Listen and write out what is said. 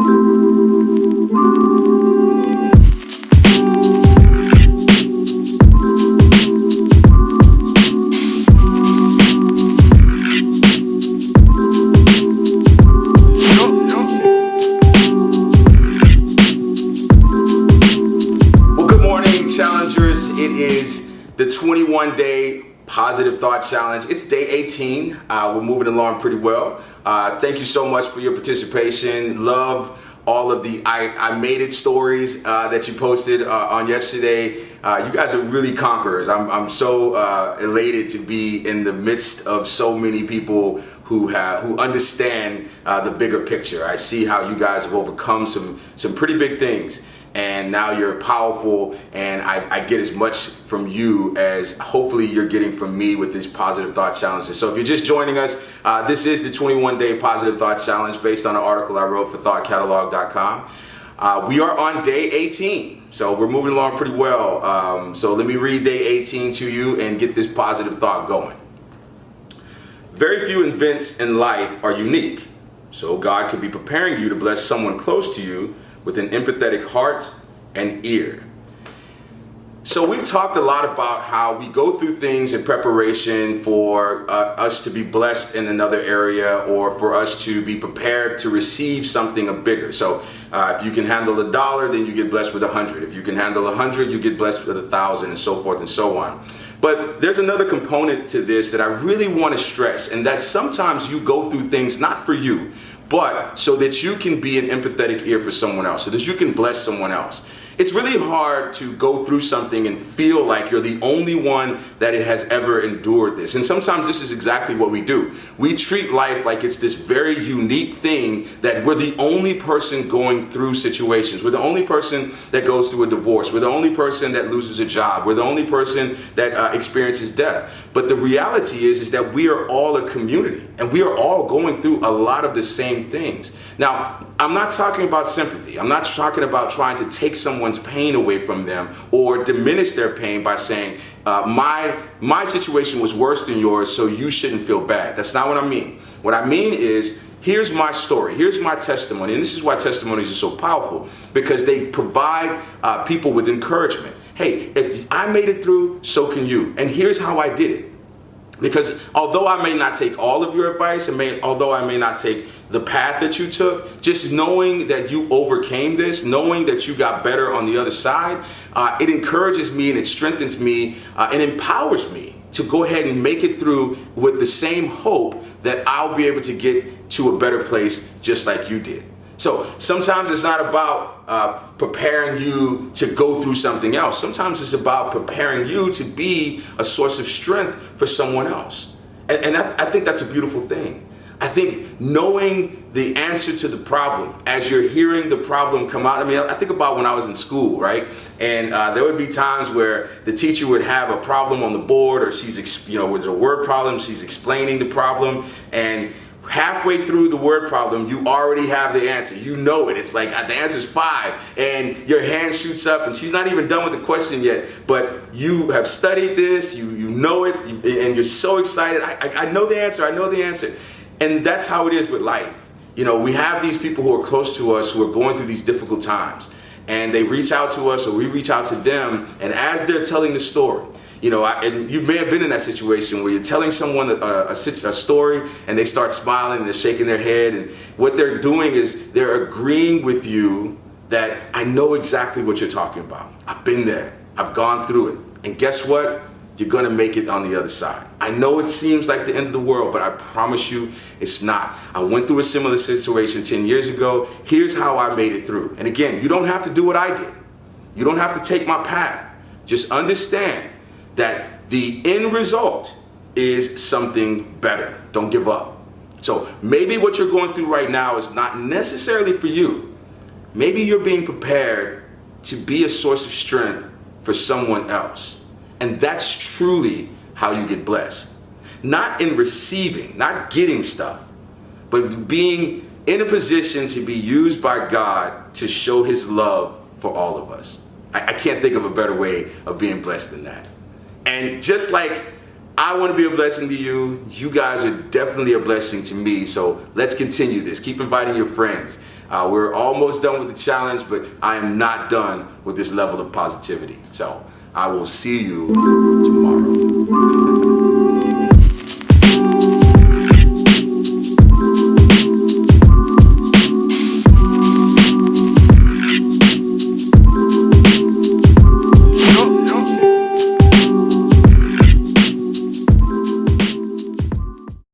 The 21-day positive thought challenge. It's day 18. We're moving along pretty well. Thank you so much for your participation. Love all of the I made it stories that you posted on yesterday. You guys are really conquerors. I'm so elated to be in the midst of so many people who understand the bigger picture. I see how you guys have overcome some pretty big things. And now you're powerful, and I get as much from you as hopefully you're getting from me with these positive thought challenges. So if you're just joining us, this is the 21-day positive thought challenge based on an article I wrote for thoughtcatalog.com. We are on day 18, so we're moving along pretty well. So let me read day 18 to you and get this positive thought going. Very few events in life are unique, so God could be preparing you to bless someone close to you with an empathetic heart and ear. So we've talked a lot about how we go through things in preparation for us to be blessed in another area, or for us to be prepared to receive something bigger. So if you can handle $1, then you get blessed with 100. If you can handle 100, you get blessed with 1,000, and so forth and so on. But there's another component to this that I really want to stress, and that's sometimes you go through things not for you, but so that you can be an empathetic ear for someone else, so that you can bless someone else. It's really hard to go through something and feel like you're the only one that it has ever endured this. And sometimes this is exactly what we do. We treat life like it's this very unique thing, that we're the only person going through situations. We're the only person that goes through a divorce. We're the only person that loses a job. We're the only person that experiences death. But the reality is that we are all a community, and we are all going through a lot of the same things. Now, I'm not talking about sympathy. I'm not talking about trying to take someone's pain away from them or diminish their pain by saying, my situation was worse than yours, so you shouldn't feel bad. That's not what I mean. What I mean is, here's my story, here's my testimony, and this is why testimonies are so powerful, because they provide people with encouragement. Hey, if I made it through, so can you. And here's how I did it. Because although I may not take all of your advice, although I may not take the path that you took, just knowing that you overcame this, knowing that you got better on the other side, it encourages me and it strengthens me and empowers me to go ahead and make it through with the same hope that I'll be able to get to a better place just like you did. So sometimes it's not about preparing you to go through something else. Sometimes it's about preparing you to be a source of strength for someone else. And I think that's a beautiful thing. I think knowing the answer to the problem as you're hearing the problem come out. I mean, I think about when I was in school, right? And there would be times where the teacher would have a problem on the board, or was a word problem, she's explaining the problem, and halfway through the word problem, you already have the answer. You know it. It's like the answer's 5, and your hand shoots up, and she's not even done with the question yet. But you have studied this, you know it, and you're so excited. I know the answer. I know the answer. And that's how it is with life. You know, we have these people who are close to us who are going through these difficult times, and they reach out to us, or we reach out to them, and as they're telling the story, you know, and you may have been in that situation where you're telling someone a story, and they start smiling and they're shaking their head, and what they're doing is they're agreeing with you that I know exactly what you're talking about. I've been there. I've gone through it. And guess what? You're going to make it on the other side. I know it seems like the end of the world, but I promise you it's not. I went through a similar situation 10 years ago. Here's how I made it through. And again, you don't have to do what I did. You don't have to take my path. Just understand that the end result is something better. Don't give up. So maybe what you're going through right now is not necessarily for you. Maybe you're being prepared to be a source of strength for someone else. And that's truly how you get blessed. Not in receiving, not getting stuff, but being in a position to be used by God to show His love for all of us. I can't think of a better way of being blessed than that. And just like I want to be a blessing to you, you guys are definitely a blessing to me. So let's continue this. Keep inviting your friends. We're almost done with the challenge, but I am not done with this level of positivity. So I will see you tomorrow.